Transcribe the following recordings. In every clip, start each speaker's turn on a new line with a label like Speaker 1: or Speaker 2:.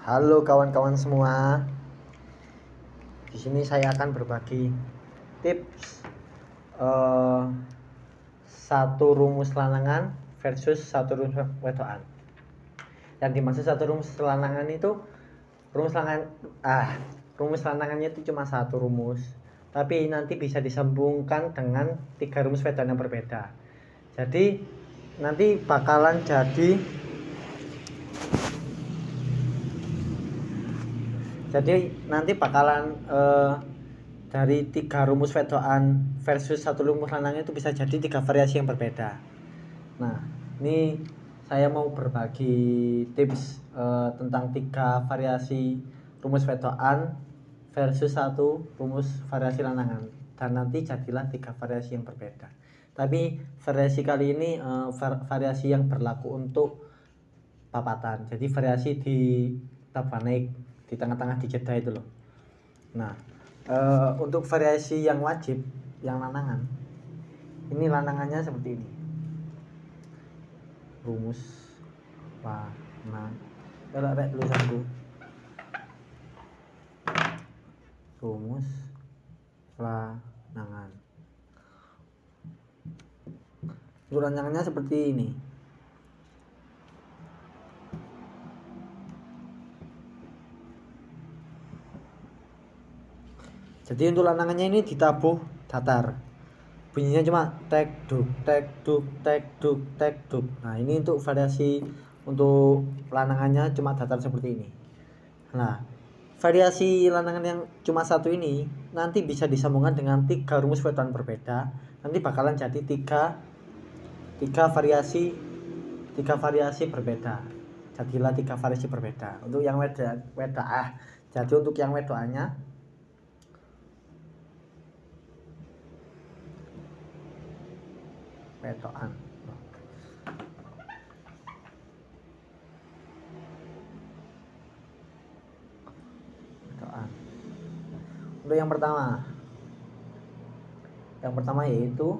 Speaker 1: Halo kawan-kawan semua. Di sini saya akan berbagi tips satu rumus lanangan versus satu rumus wedokan. Yang dimaksud satu rumus lanangan itu rumus lanangannya itu cuma satu rumus, tapi nanti bisa disambungkan dengan 3 rumus wedokan yang berbeda. Jadi nanti bakalan dari 3 rumus wedokan versus satu rumus lanangan itu bisa jadi 3 variasi yang berbeda. Nah, ini saya mau berbagi tips tentang 3 variasi rumus wedokan versus satu rumus variasi lanangan, dan nanti jadilah 3 variasi yang berbeda. Tapi variasi kali ini variasi yang berlaku untuk papatan. Jadi variasi di tabanik, di tengah-tengah di jeda itu loh. Nah, untuk variasi yang wajib, yang lanangan, ini lanangannya seperti ini. Rumus lanangan. Tulisanku. Rumus lanangan. Untuk lanangannya seperti ini. Jadi untuk lanangannya ini ditabuh datar. Bunyinya cuma tek duk tek duk tek duk tek duk. Nah, ini untuk variasi untuk lanangannya cuma datar seperti ini. Nah, variasi lanangan yang cuma satu ini nanti bisa disambungkan dengan 3 rumus wedokan berbeda. Nanti bakalan jadi 3 variasi berbeda. Jadilah 3 variasi berbeda. Untuk yang jadi untuk yang wedokannya wedokan. Untuk yang pertama yaitu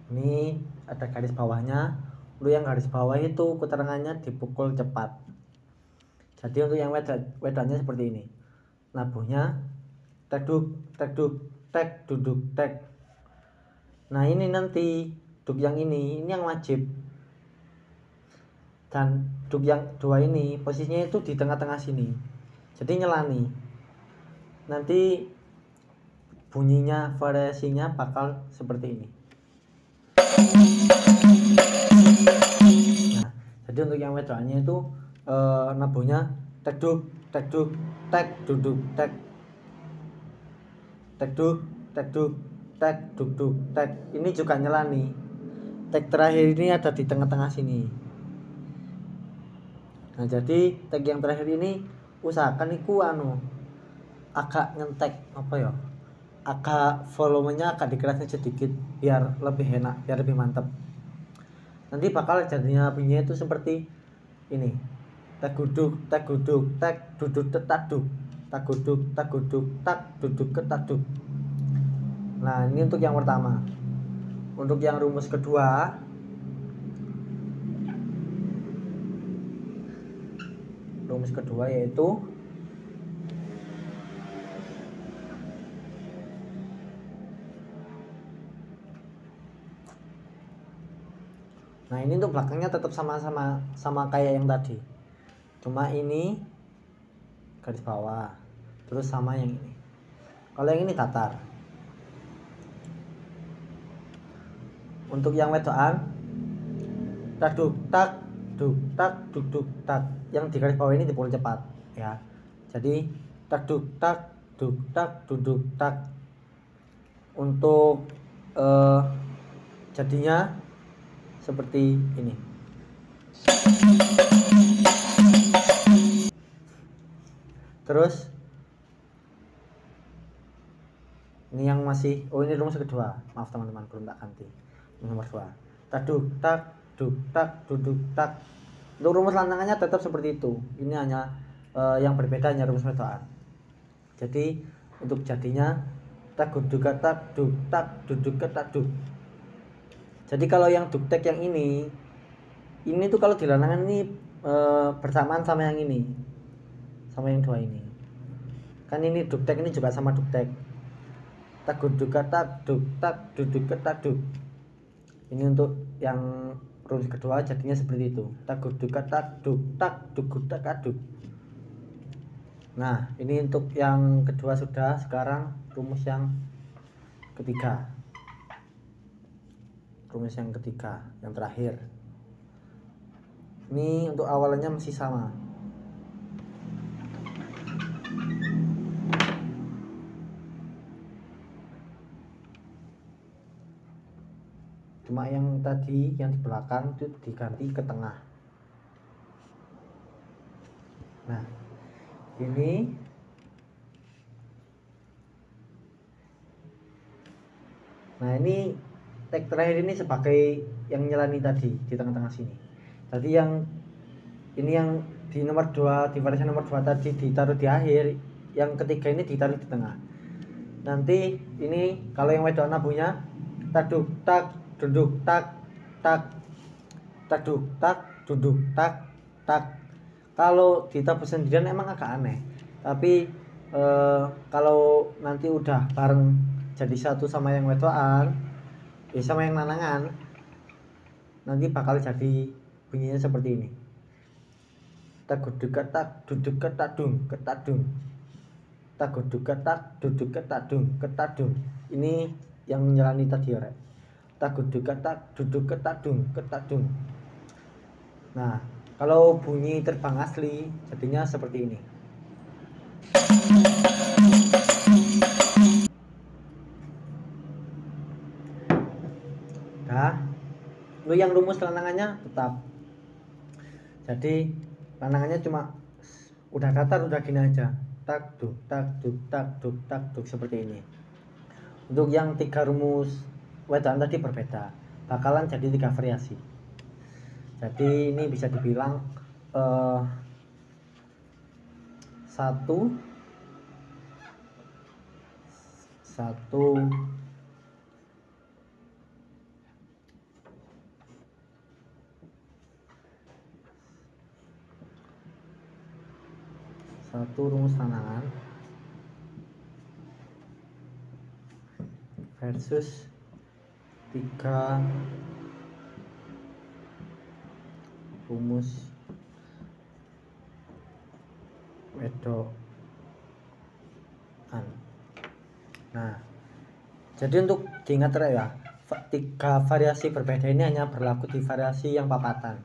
Speaker 1: ini ada garis bawahnya. Untuk yang garis bawah itu keterangannya dipukul cepat. Jadi untuk yang wedokannya seperti ini. Nabuhnya tek duk tek duk tek duduk tek. Nah, ini nanti duk yang ini yang wajib. Dan duk yang 2 ini posisinya itu di tengah-tengah sini. Jadi nyelani. Nanti bunyinya variasinya bakal seperti ini. Nah, jadi untuk yang wedokannya itu nabuhnya tek duk tek duduk tek. Tek duk tek duduk tek. Ini juga nyelani. Tek terakhir ini ada di tengah-tengah sini. Nah, jadi tek yang terakhir ini usahakan iku agak ngentek agak volumenya agak dikerasnya sedikit biar lebih enak, biar lebih mantap. Nanti bakal jadinya bunyinya itu seperti ini. Tek guduk tek duduk tetaduk. Tak guduk tak duduk ketaduk. Nah, ini untuk yang pertama. Untuk yang rumus kedua, yaitu nah, ini untuk belakangnya tetap sama kayak yang tadi. Cuma ini garis bawah, terus sama yang ini. Kalau yang ini datar. Untuk yang wedokan tak duk tak duk tak. Yang di garis bawah ini dipukul cepat ya. Jadi tak duk tak duduk tak. Untuk jadinya seperti ini. Terus ini yang masih ini rumus kedua. Maaf teman-teman, belum tak ganti. Nomor 2. Tak duk tak duduk tak. Untuk rumus lanangannya tetap seperti itu. Ini hanya yang berbeda hanya rumus wedokan. Jadi untuk jadinya tak duduk tak duk tak duduk tak duk. Jadi kalau yang duktek yang ini tuh kalau di lanangan ini bersamaan sama yang ini, sama yang dua ini. Kan ini duktek, ini juga sama duktek. Tak duduk tak duk tak duduk tak duk. Ini untuk yang rumus kedua jadinya seperti itu. Tak duduk tak duk tak duk tak duk. Nah, ini untuk yang kedua sudah. Sekarang rumus yang ketiga. Rumus yang ketiga, yang terakhir. Ini untuk awalannya masih sama. Cuma yang tadi yang di belakang itu diganti ke tengah. Nah, ini tag terakhir ini sebagai yang nyelani tadi di tengah-tengah sini. Tadi yang ini yang di nomor 2, di variasi nomor 2 tadi ditaruh di akhir, yang ketiga ini ditaruh di tengah. Nanti ini kalau yang wedok nabunya taduk tak duduk tak tak taduk tak duduk tak tak. Kalau ditabur sendirian emang agak aneh, tapi kalau nanti udah bareng jadi satu sama yang wedokan, sama yang lanangan, nanti bakal jadi bunyinya seperti ini. Tak duduk tak duduk ketadung ketadung. Tak duduk tak duduk ketadung ketadung. Ini yang nyelani tadi ya, tak duduk tak duduk ketadung ketadung. Nah, kalau bunyi terbang asli jadinya seperti ini. Nah, lu yang rumus lanangannya tetap. Jadi lanangannya cuma udah datar, udah gini aja. Tak duk tak duk tak duk tak duk seperti ini. Untuk yang 3 rumus wedokan tadi berbeda, bakalan jadi 3 variasi. Jadi ini bisa dibilang satu rumus lanangan versus 3 rumus wedokan. Nah, jadi untuk diingat ya, 3 variasi berbeda ini hanya berlaku di variasi yang papatan.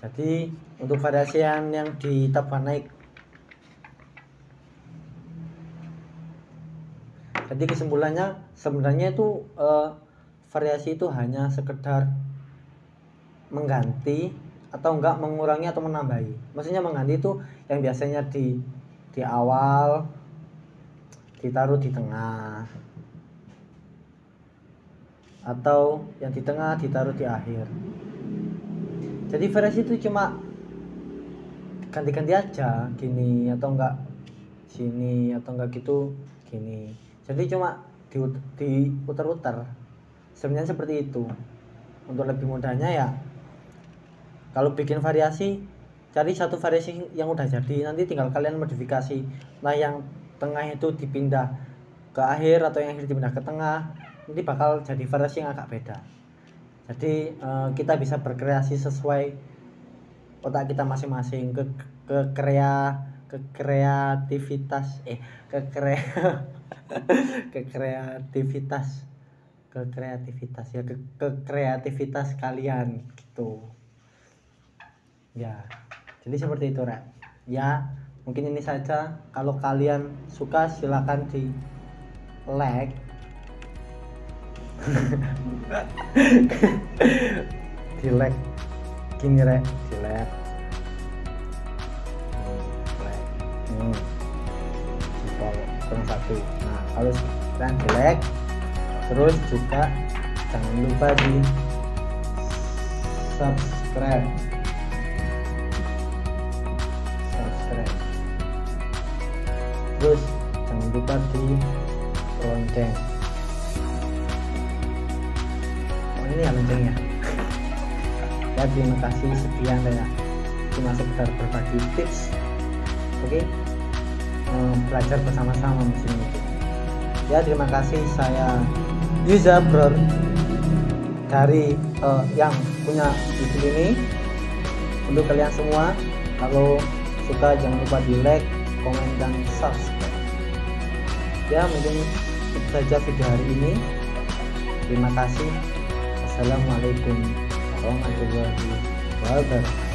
Speaker 1: Jadi untuk variasi yang di tabuhan naik, jadi kesimpulannya sebenarnya itu variasi itu hanya sekedar mengganti atau enggak mengurangi atau menambahi. Maksudnya mengganti itu yang biasanya di awal ditaruh di tengah, atau yang di tengah ditaruh di akhir. Jadi variasi itu cuma ganti-ganti aja, gini atau enggak sini, atau enggak gitu gini. Jadi cuma diputar-putar. Sebenarnya seperti itu. Untuk lebih mudahnya ya, kalau bikin variasi, cari satu variasi yang udah jadi, nanti tinggal kalian modifikasi. Nah, yang tengah itu dipindah ke akhir atau yang akhir dipindah ke tengah, nanti bakal jadi variasi yang agak beda. Jadi kita bisa berkreasi sesuai otak kita masing-masing, kreativitas kalian gitu ya. Jadi seperti itu Rek ya. Mungkin ini saja. Kalau kalian suka silakan di like di like gini Rek, di like simpel satu. Nah, kalau kalian di like, terus juga jangan lupa di subscribe. Terus jangan lupa di lonceng. Oh ini ya loncengnya. Ya terima kasih, sekian ya, cuma sekedar berbagi tips. Oke, belajar bersama-sama mesin itu. Ya terima kasih, saya Yuza Bro dari yang punya YouTube ini. Untuk kalian semua, kalau suka jangan lupa di like, komen, dan subscribe. Ya mungkin itu saja video hari ini. Terima kasih. Assalamualaikum warahmatullahi wabarakatuh.